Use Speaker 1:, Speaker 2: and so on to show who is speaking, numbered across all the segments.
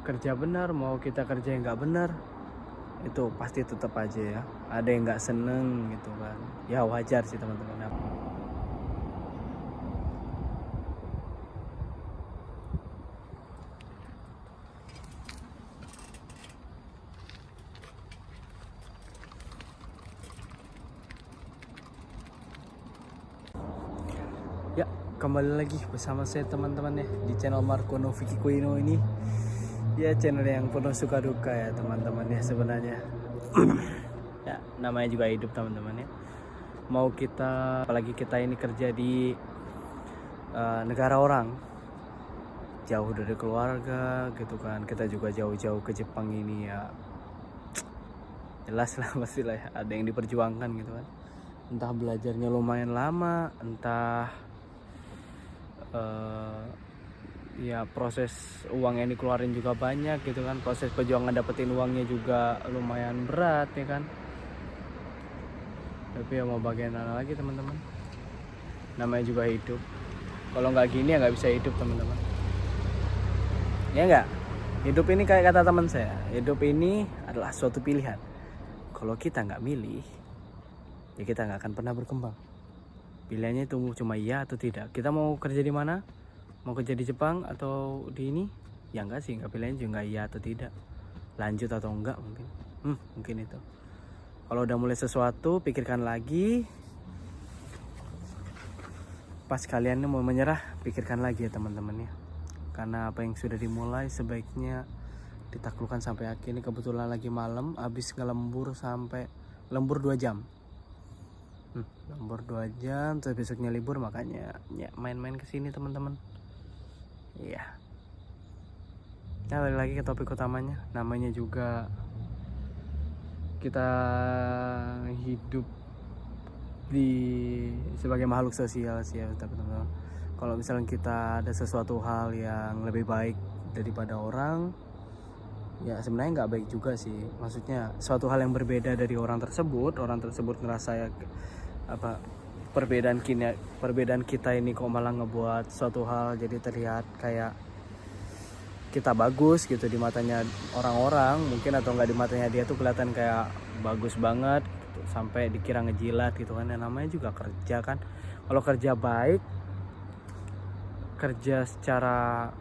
Speaker 1: kerja benar, mau kita kerja yang nggak benar, itu pasti tetap aja ya ada yang nggak seneng gitu kan. Ya wajar sih teman-teman. Ya, kembali lagi bersama saya teman-teman ya di channel Marco Noviki Koino ini. Ya, channel yang penuh suka duka ya teman-teman ya sebenarnya. Ya, namanya juga hidup teman-teman ya. Mau kita, apalagi kita ini kerja di negara orang, jauh dari keluarga gitu kan. Kita juga jauh-jauh ke Jepang ini ya. Jelas lah pastilah ya, ada yang diperjuangkan gitu kan. Entah belajarnya lumayan lama, entah ya proses uang yang dikeluarin juga banyak gitu kan, proses perjuangan dapetin uangnya juga lumayan berat ya kan. Tapi ya mau bagaimana lagi teman-teman, namanya juga hidup. Kalau nggak gini ya nggak bisa hidup teman-teman, ya nggak. Hidup ini kayak kata teman saya, hidup ini adalah suatu pilihan. Kalau kita nggak milih, ya kita nggak akan pernah berkembang. Pilihannya itu cuma iya atau tidak. Kita mau kerja di mana, mau kerja di Jepang atau di ini, ya enggak sih, enggak, pilihannya juga iya atau tidak, lanjut atau enggak mungkin. Mungkin itu. Kalau udah mulai sesuatu, pikirkan lagi. Pas kalian mau menyerah, pikirkan lagi ya teman-teman ya. Karena apa yang sudah dimulai sebaiknya ditaklukkan sampai akhir. Ini kebetulan lagi malam, habis ngelembur sampai lembur 2 jam. Lembur 2 jam, terus besoknya libur, makanya ya main-main kesini teman-teman. Iya. Nah, balik lagi ke topik utamanya. Namanya juga kita hidup sebagai makhluk sosial sih ya teman-teman. Kalau misalnya kita ada sesuatu hal yang lebih baik daripada orang, ya sebenarnya nggak baik juga sih. Maksudnya suatu hal yang berbeda dari orang tersebut ngerasa ya apa, perbedaan kita ini kok malah ngebuat suatu hal jadi terlihat kayak kita bagus gitu di matanya orang-orang mungkin, atau nggak di matanya dia tuh kelihatan kayak bagus banget gitu, sampai dikira ngejilat gitu kan. Yang namanya juga kerja kan. Kalau kerja baik, kerja secara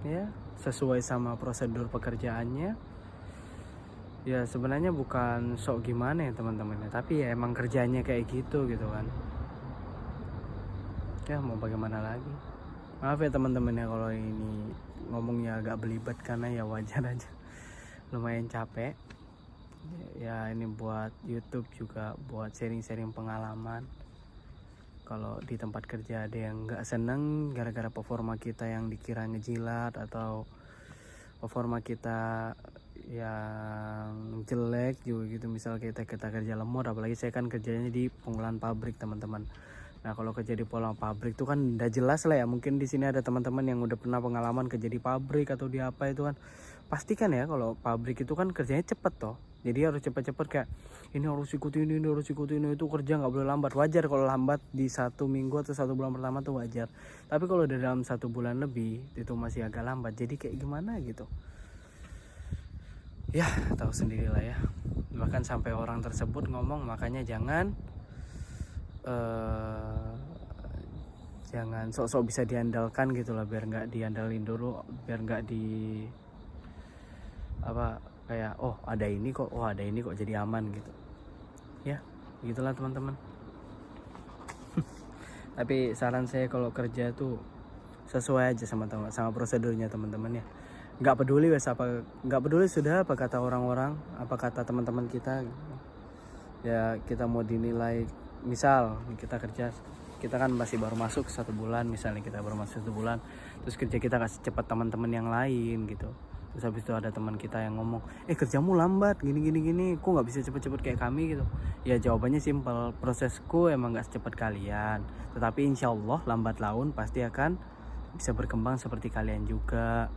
Speaker 1: ya sesuai sama prosedur pekerjaannya, ya sebenarnya bukan sok gimana ya teman-teman ya, tapi ya emang kerjanya kayak gitu kan. Ya mau bagaimana lagi. Maaf ya teman-teman ya kalau ini ngomongnya agak belibet, karena ya wajar aja, lumayan capek ya. Ini buat YouTube juga, buat sharing-sharing pengalaman. Kalau di tempat kerja ada yang nggak seneng gara-gara performa kita yang dikira ngejilat, atau performa kita yang jelek juga gitu. Misal kita kerja lemot, apalagi saya kan kerjanya di pengolahan pabrik teman-teman. Nah, kalau kerja di pengolahan pabrik itu kan udah jelas lah ya. Mungkin di sini ada teman-teman yang udah pernah pengalaman kerja di pabrik atau di apa itu kan. Pastikan ya kalau pabrik itu kan kerjanya cepet toh. Jadi harus cepet-cepet, kayak ini harus ikutin ini, itu kerja nggak boleh lambat. Wajar kalau lambat di 1 minggu atau 1 bulan pertama tuh wajar. Tapi kalau udah dalam 1 bulan lebih itu masih agak lambat. Jadi kayak gimana gitu. Ya tahu sendirilah ya. Bahkan sampai orang tersebut ngomong, makanya jangan jangan sok-sok bisa diandalkan gitu lah, biar nggak diandalin dulu, biar nggak di apa kayak ada ini kok jadi aman gitu ya, gitulah teman-teman. Tapi saran saya kalau kerja tuh sesuai aja sama prosedurnya teman-teman ya. Nggak peduli sudah apa kata orang-orang, apa kata teman-teman kita ya. Kita mau dinilai, misal kita kerja, kita kan masih baru masuk 1 bulan, misalnya kita baru masuk 1 bulan, terus kerja kita kasih cepat teman-teman yang lain gitu. Terus habis itu ada teman kita yang ngomong, kerjamu lambat gini, kok nggak bisa cepet-cepet kayak kami gitu. Ya jawabannya simpel, prosesku emang nggak secepat kalian, tetapi insya Allah lambat laun pasti akan bisa berkembang seperti kalian juga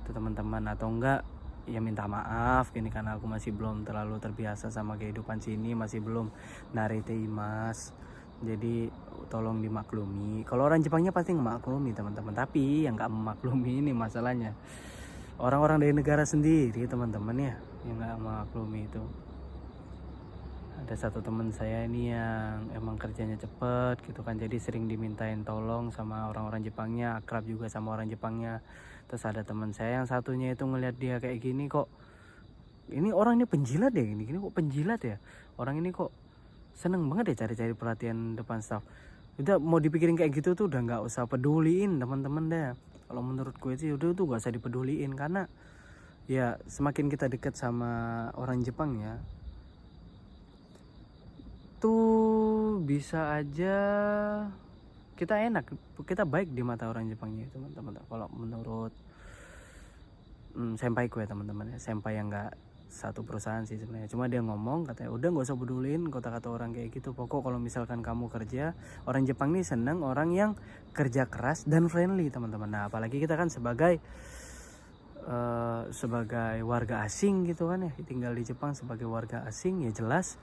Speaker 1: itu teman-teman. Atau enggak ya minta maaf gini, karena aku masih belum terlalu terbiasa sama kehidupan sini, masih belum narite-imas, jadi tolong dimaklumi. Kalau orang Jepangnya pasti ngemaklumi teman-teman, tapi yang nggak memaklumi ini masalahnya. orang-orang dari negara sendiri teman-teman ya yang nggak maklumi itu. Ada satu teman saya ini yang emang kerjanya cepet gitu kan, jadi sering dimintain tolong sama orang-orang Jepangnya, akrab juga sama orang Jepangnya. Terus ada teman saya yang satunya itu ngelihat dia kayak gini, kok ini orang ini penjilat ya, gini kok penjilat ya, orang ini kok seneng banget ya cari-cari perhatian depan staff. Udah mau dipikirin kayak gitu tuh udah nggak usah peduliin teman-teman deh. Kalau menurut gue sih udah tuh gak usah dipeduliin, karena ya semakin kita dekat sama orang Jepang ya tuh bisa aja kita enak, kita baik di mata orang Jepangnya teman-teman. Kalau menurut senpaiku ya teman-teman ya, senpai yang nggak satu perusahaan sih sebenarnya, cuma dia ngomong katanya udah nggak usah pedulin kata-kata orang kayak gitu, pokok kalau misalkan kamu kerja, orang Jepang nih seneng orang yang kerja keras dan friendly teman-teman. Nah apalagi kita kan sebagai warga asing gitu kan ya, tinggal di Jepang sebagai warga asing, ya jelas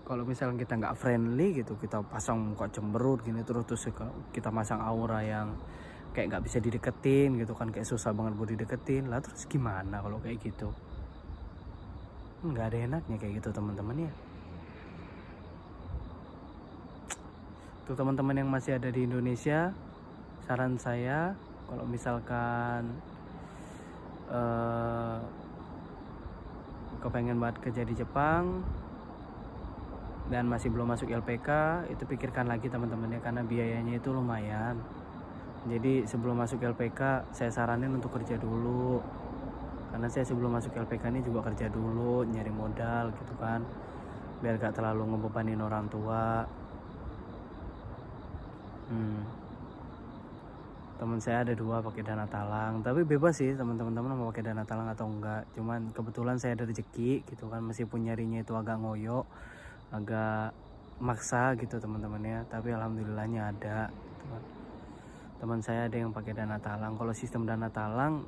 Speaker 1: kalau misalnya kita nggak friendly gitu, kita pasang muka cemberut gini terus kita masang aura yang kayak nggak bisa dideketin gitu kan, kayak susah banget buat dideketin lah, terus gimana kalau kayak gitu? Nggak ada enaknya kayak gitu teman-teman ya. Untuk teman-teman yang masih ada di Indonesia, saran saya kalau misalkan kepengen banget kerja di Jepang dan masih belum masuk LPK, itu pikirkan lagi teman-teman ya, karena biayanya itu lumayan. Jadi sebelum masuk LPK saya saranin untuk kerja dulu, karena saya sebelum masuk LPK ini juga kerja dulu nyari modal gitu kan, biar gak terlalu ngebebanin orang tua. Teman saya ada 2 pakai dana talang, tapi bebas sih teman-teman mau pakai dana talang atau enggak, cuman kebetulan saya ada rezeki gitu kan, meskipun nyarinya itu agak ngoyo, agak maksa gitu teman-teman ya, tapi alhamdulillahnya ada gitu kan. Teman saya ada yang pakai dana talang. Kalau sistem dana talang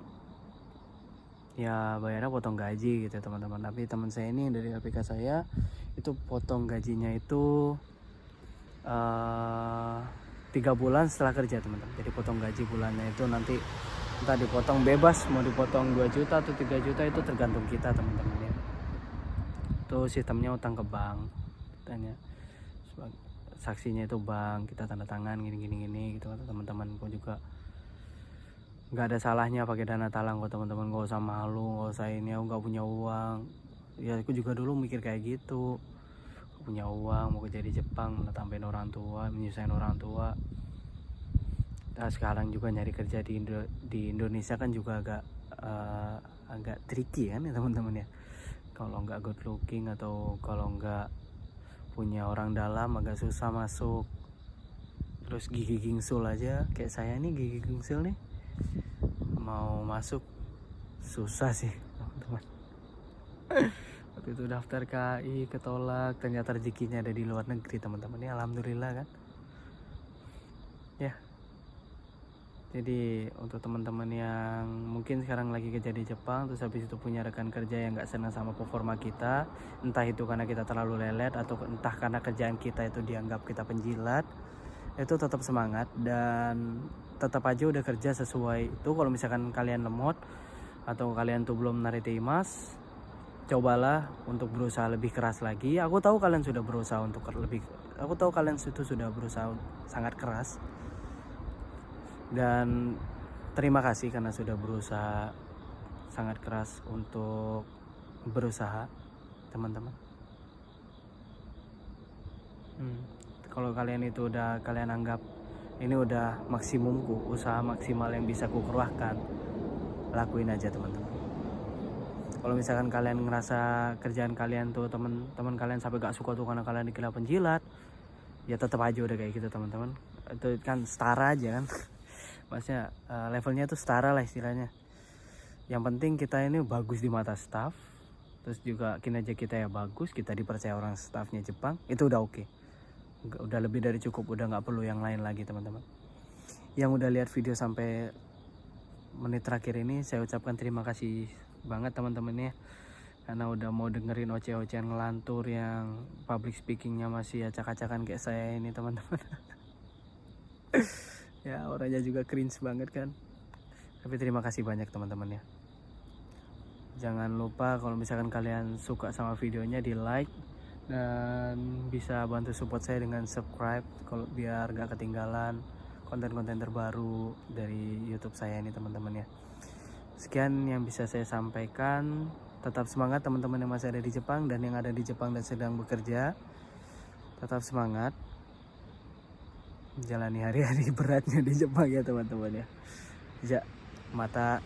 Speaker 1: ya bayarnya potong gaji gitu teman-teman, tapi teman saya ini dari LPK saya itu potong gajinya itu 3 bulan setelah kerja teman-teman. Jadi potong gaji bulannya itu nanti entah dipotong bebas, mau dipotong 2 juta atau 3 juta itu tergantung kita teman-teman ya. Itu sistemnya utang ke bank, tanya saksinya itu bank, kita tanda tangan gini gitu teman-teman. Kok juga nggak ada salahnya pakai dana talang kok teman-teman, gak usah malu, gak usah ini aku nggak punya uang ya. Aku juga dulu mikir kayak gitu, aku punya uang mau kerja di Jepang malah tambahin orang tua, menyusahin orang tua. Nah sekarang juga nyari kerja di Indonesia kan juga agak tricky kan ya teman-teman ya. Kalau nggak good looking atau kalau nggak punya orang dalam agak susah masuk. Terus gigi gingsul aja kayak saya nih, gigi gingsul nih mau masuk susah sih teman-teman. Waktu itu daftar KI ketolak, ternyata rezekinya ada di luar negeri teman-teman ya, alhamdulillah kan ya. Jadi untuk teman-teman yang mungkin sekarang lagi kerja di Jepang terus habis itu punya rekan kerja yang nggak senang sama performa kita, entah itu karena kita terlalu lelet atau entah karena kerjaan kita itu dianggap kita penjilat, itu tetap semangat dan tetap aja udah kerja sesuai itu. Kalau misalkan kalian lemot atau kalian tuh belum naritimas, cobalah untuk berusaha lebih keras lagi. Aku tahu kalian sudah berusaha untuk aku tahu kalian itu sudah berusaha sangat keras. Dan terima kasih karena sudah berusaha sangat keras untuk berusaha teman-teman. Kalau kalian itu udah kalian anggap ini udah maksimumku, usaha maksimal yang bisa ku keluarkan, lakuin aja teman-teman. Kalau misalkan kalian ngerasa kerjaan kalian tuh teman-teman kalian sampai gak suka tuh karena kalian dikira penjilat, ya tetap aja udah kayak gitu teman-teman. Itu kan setara aja kan. Maksudnya levelnya tuh setara lah istilahnya. Yang penting kita ini bagus di mata staff, terus juga kinerja kita ya bagus, kita dipercaya orang staffnya Jepang, itu udah oke. Udah lebih dari cukup, udah nggak perlu yang lain lagi teman-teman. Yang udah lihat video sampai menit terakhir ini saya ucapkan terima kasih banget teman-teman ya, karena udah mau dengerin oceh-ocehan ngelantur yang public speakingnya masih acak-acakan kayak saya ini teman-teman. Ya orangnya juga cringe banget kan, Tapi terima kasih banyak teman-teman ya. Jangan lupa kalau misalkan kalian suka sama videonya di like, dan bisa bantu support saya dengan subscribe kalau biar gak ketinggalan konten-konten terbaru dari YouTube saya ini teman-teman ya. Sekian yang bisa saya sampaikan. Tetap semangat teman-teman yang masih ada di Jepang dan yang ada di Jepang dan sedang bekerja. Tetap semangat jalani hari-hari beratnya di Jepang ya teman-teman ya. Ja, mata